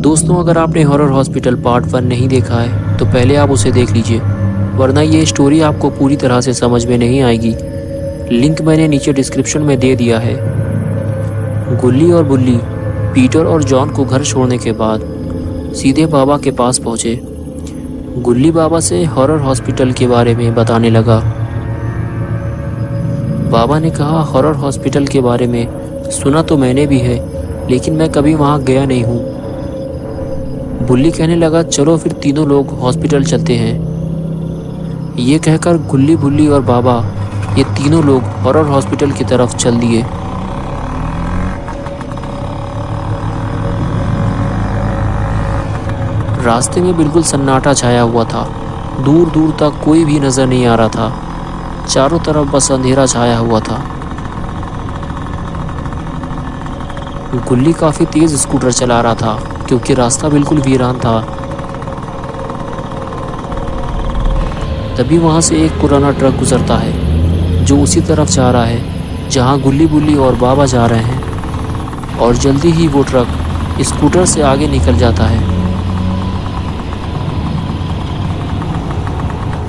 दोस्तों, अगर आपने हॉरर हॉस्पिटल पार्ट 1 नहीं देखा है तो पहले आप उसे देख लीजिए, वरना ये स्टोरी आपको पूरी तरह से समझ में नहीं आएगी। लिंक मैंने नीचे डिस्क्रिप्शन में दे दिया है। गुल्ली और बुल्ली पीटर और जॉन को घर छोड़ने के बाद सीधे बाबा के पास पहुंचे। गुल्ली बाबा से हॉरर हॉस्पिटल के बारे में बताने लगा। बाबा ने कहा, हॉरर हॉस्पिटल के बारे में सुना तो मैंने भी है, लेकिन मैं कभी वहां गया नहीं हूँ। बुल्ली कहने लगा, चलो फिर तीनों लोग हॉस्पिटल चलते हैं। ये कहकर गुल्ली, बुल्ली और बाबा ये तीनों लोग हॉरर हॉस्पिटल की तरफ चल दिए। रास्ते में बिल्कुल सन्नाटा छाया हुआ था। दूर दूर तक कोई भी नजर नहीं आ रहा था। चारों तरफ बस अंधेरा छाया हुआ था। गुल्ली काफी तेज स्कूटर चला रहा था क्योंकि रास्ता बिल्कुल वीरान था। तभी वहां से एक पुराना ट्रक गुजरता है जो उसी तरफ जा रहा है जहां गुल्ली, बुल्ली और बाबा जा रहे हैं, और जल्दी ही वो ट्रक स्कूटर से आगे निकल जाता है।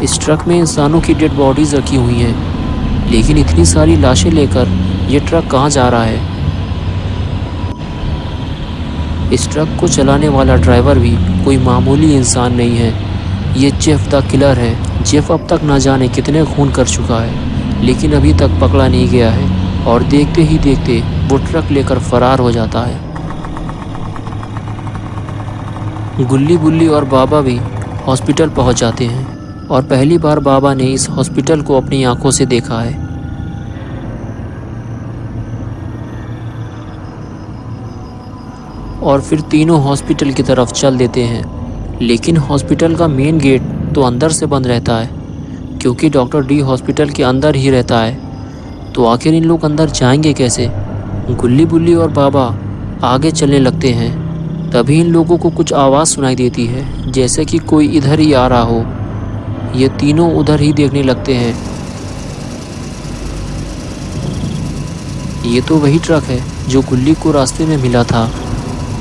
इस ट्रक में इंसानों की डेड बॉडीज रखी हुई हैं, लेकिन इतनी सारी लाशें लेकर ये ट्रक कहाँ जा रहा है? इस ट्रक को चलाने वाला ड्राइवर भी कोई मामूली इंसान नहीं है। ये जेफ द किलर है। जेफ अब तक ना जाने कितने खून कर चुका है, लेकिन अभी तक पकड़ा नहीं गया है, और देखते ही देखते वो ट्रक लेकर फरार हो जाता है। गुल्ली, बुल्ली और बाबा भी हॉस्पिटल पहुंच जाते हैं, और पहली बार बाबा ने इस हॉस्पिटल को अपनी आंखों से देखा है। और फिर तीनों हॉस्पिटल की तरफ चल देते हैं, लेकिन हॉस्पिटल का मेन गेट तो अंदर से बंद रहता है, क्योंकि डॉक्टर डी हॉस्पिटल के अंदर ही रहता है। तो आखिर इन लोग अंदर जाएंगे कैसे? गुल्ली, बुल्ली और बाबा आगे चलने लगते हैं। तभी इन लोगों को कुछ आवाज़ सुनाई देती है, जैसे कि कोई इधर ही आ रहा हो। ये तीनों उधर ही देखने लगते हैं। ये तो वही ट्रक है जो गुल्ली को रास्ते में मिला था।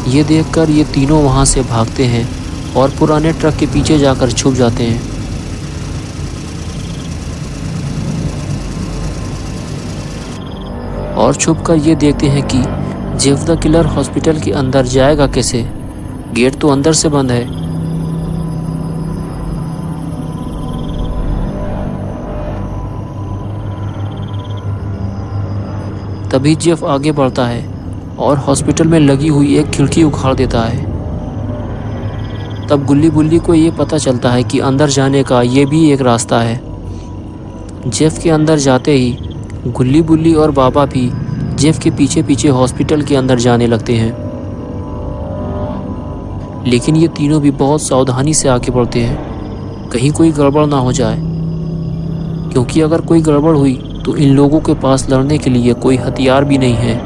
ये देखकर ये तीनों वहां से भागते हैं और पुराने ट्रक के पीछे जाकर छुप जाते हैं। और छुपकर ये देखते हैं कि जेफ द किलर हॉस्पिटल के अंदर जाएगा कैसे? गेट तो अंदर से बंद है। तभी जेफ आगे बढ़ता है और हॉस्पिटल में लगी हुई एक खिड़की उखाड़ देता है। तब गुल्ली, बुल्ली को ये पता चलता है कि अंदर जाने का ये भी एक रास्ता है। जेफ के अंदर जाते ही गुल्ली, बुल्ली और बाबा भी जेफ के पीछे पीछे हॉस्पिटल के अंदर जाने लगते हैं। लेकिन ये तीनों भी बहुत सावधानी से आगे बढ़ते हैं, कहीं कोई गड़बड़ ना हो जाए, क्योंकि अगर कोई गड़बड़ हुई तो इन लोगों के पास लड़ने के लिए कोई हथियार भी नहीं है।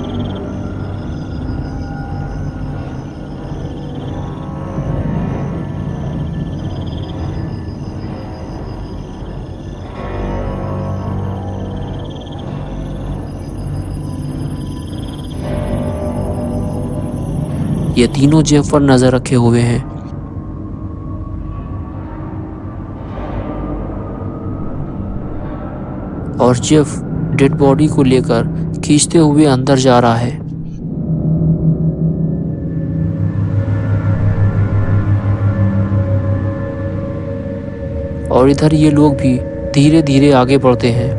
ये तीनों जेफ पर नजर रखे हुए हैं। और जेफ डेड बॉडी को लेकर खींचते हुए अंदर जा रहा है। और इधर ये लोग भी धीरे धीरे आगे बढ़ते हैं।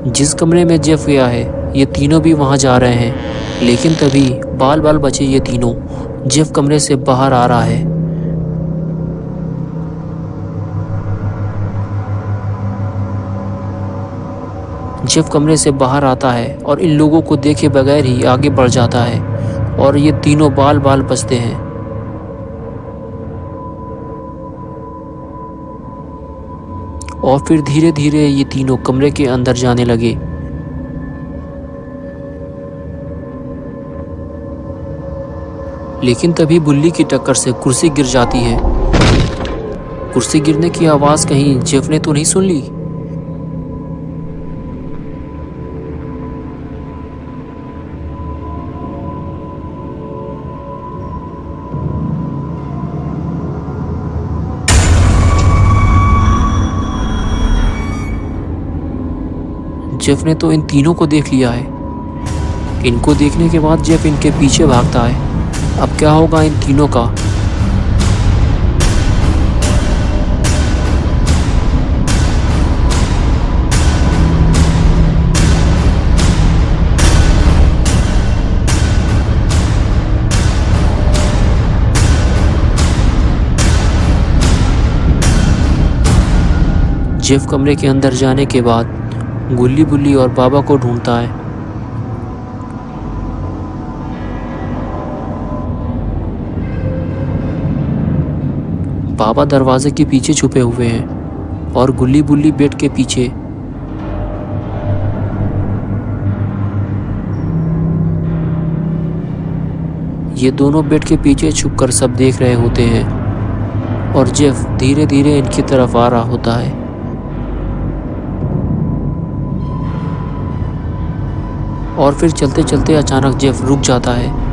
जिस कमरे में जेफ गया है ये तीनों भी वहां जा रहे हैं, लेकिन तभी बाल बाल बचे ये तीनों जेफ कमरे से बाहर आ रहा है। जेफ कमरे से बाहर आता है और इन लोगों को देखे बगैर ही आगे बढ़ जाता है, और ये तीनों बाल बाल बचते हैं। और फिर धीरे धीरे ये तीनों कमरे के अंदर जाने लगे। लेकिन तभी बुल्ली की टक्कर से कुर्सी गिर जाती है। कुर्सी गिरने की आवाज़ कहीं जेफ ने तो नहीं सुन ली। जेफ ने तो इन तीनों को देख लिया है। इनको देखने के बाद जेफ इनके पीछे भागता है। अब क्या होगा इन तीनों का? जेफ कमरे के अंदर जाने के बाद गुल्ली बुल्ली और बाबा को ढूंढता है। बाबा दरवाजे के पीछे छुपे हुए हैं और गुल्ली बुल्ली बेड के पीछे। ये दोनों बेड के पीछे छुपकर सब देख रहे होते हैं और जेफ धीरे धीरे इनकी तरफ आ रहा होता है। और फिर चलते चलते अचानक जेफ रुक जाता है।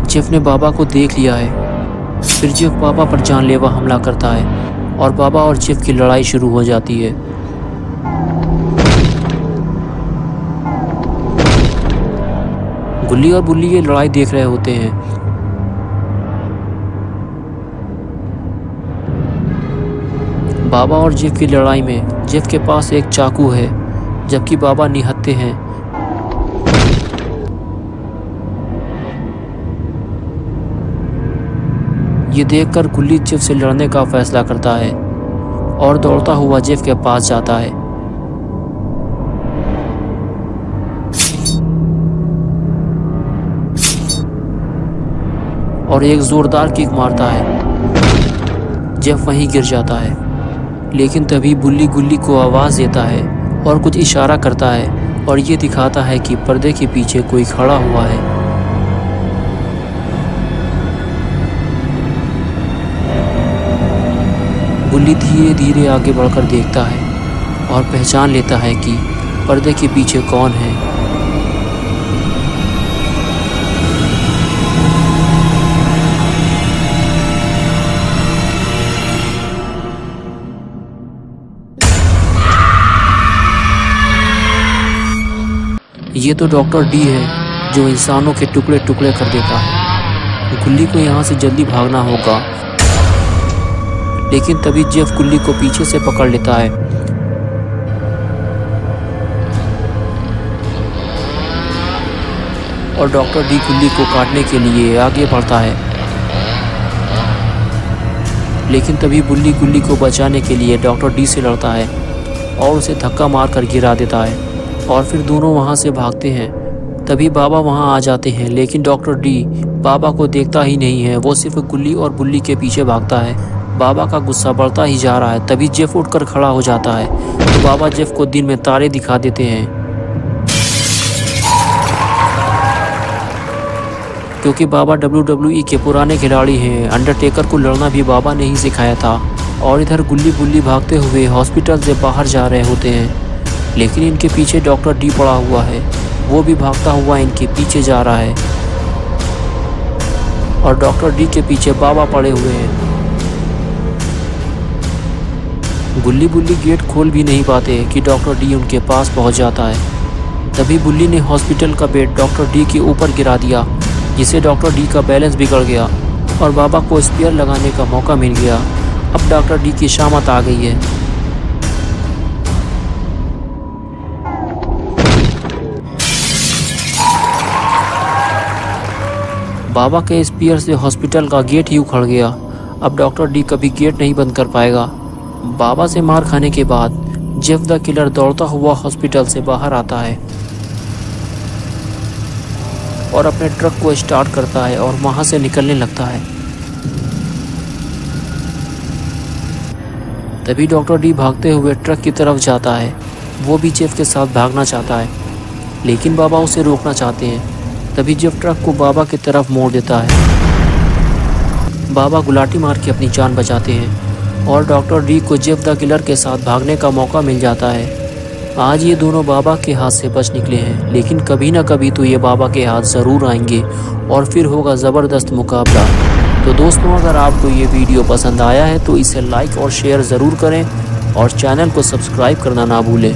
जेफ ने बाबा को देख लिया है। फिर जेफ बाबा पर जानलेवा हमला करता है और बाबा और जेफ की लड़ाई शुरू हो जाती है। गुल्ली और बुल्ली ये लड़ाई देख रहे होते हैं। बाबा और जेफ की लड़ाई में जेफ के पास एक चाकू है जबकि बाबा निहत्थे हैं। ये देखकर गुल्ली जेफ से लड़ने का फैसला करता है और दौड़ता हुआ जेफ के पास जाता है। और एक जोरदार किक मारता है। जेफ वहीं गिर जाता है। लेकिन तभी बुल्ली गुल्ली को आवाज़ देता है और कुछ इशारा करता है और ये दिखाता है कि पर्दे के पीछे कोई खड़ा हुआ है। गुल्ली धीरे धीरे आगे बढ़कर देखता है और पहचान लेता है कि पर्दे के पीछे कौन है। ये तो डॉक्टर डी है जो इंसानों के टुकड़े टुकड़े कर देता है। गुल्ली को यहाँ से जल्दी भागना होगा। लेकिन तभी जेफ गुल्ली को पीछे से पकड़ लेता है। और डॉक्टर डी गुल्ली को काटने के लिए आगे बढ़ता है। लेकिन तभी बुल्ली गुल्ली को बचाने के लिए डॉक्टर डी से लड़ता है और उसे धक्का मारकर गिरा देता है। और फिर दोनों वहां से भागते हैं। तभी बाबा वहां आ जाते हैं लेकिन डॉक्टर डी बाबा को देखता ही नहीं है। वो सिर्फ गुल्ली और बुल्ली के पीछे भागता है। बाबा का गुस्सा बढ़ता ही जा रहा है। तभी जेफ उठकर खड़ा हो जाता है तो बाबा जेफ को दिन में तारे दिखा देते हैं। क्योंकि बाबा WWE के पुराने खिलाड़ी हैं। अंडरटेकर को लड़ना भी बाबा ने ही सिखाया था। और इधर गुल्ली बुल्ली भागते हुए हॉस्पिटल से बाहर जा रहे होते हैं। लेकिन इनके पीछे डॉक्टर डी पड़ा हुआ है। वो भी भागता हुआ इनके पीछे जा रहा है। और डॉक्टर डी के पीछे बाबा पड़े हुए हैं। गुल्ली बुल्ली गेट खोल भी नहीं पाते कि डॉक्टर डी उनके पास पहुंच जाता है। तभी बुल्ली ने हॉस्पिटल का बेड डॉक्टर डी के ऊपर गिरा दिया जिससे डॉक्टर डी का बैलेंस बिगड़ गया और बाबा को स्पेयर लगाने का मौका मिल गया। अब डॉक्टर डी की शामत आ गई है। बाबा के स्पीयर से हॉस्पिटल का गेट ही उखड़ गया। अब डॉक्टर डी कभी गेट नहीं बंद कर पाएगा। बाबा से मार खाने के बाद जेफ द किलर दौड़ता हुआ हॉस्पिटल से बाहर आता है और अपने ट्रक को स्टार्ट करता है और वहां से निकलने लगता है। तभी डॉक्टर डी भागते हुए ट्रक की तरफ जाता है वो भी जेफ के साथ भागना चाहता है, लेकिन बाबा उसे रोकना चाहते हैं। तभी जेफ ट्रक को बाबा की तरफ मोड़ देता है। बाबा गुलाटी मार के अपनी जान बचाते हैं और डॉक्टर डी को जेफ द किलर के साथ भागने का मौका मिल जाता है। आज ये दोनों बाबा के हाथ से बच निकले हैं, लेकिन कभी ना कभी तो ये बाबा के हाथ ज़रूर आएंगे और फिर होगा ज़बरदस्त मुकाबला। तो दोस्तों, अगर आपको ये वीडियो पसंद आया है तो इसे लाइक और शेयर ज़रूर करें और चैनल को सब्सक्राइब करना ना भूलें।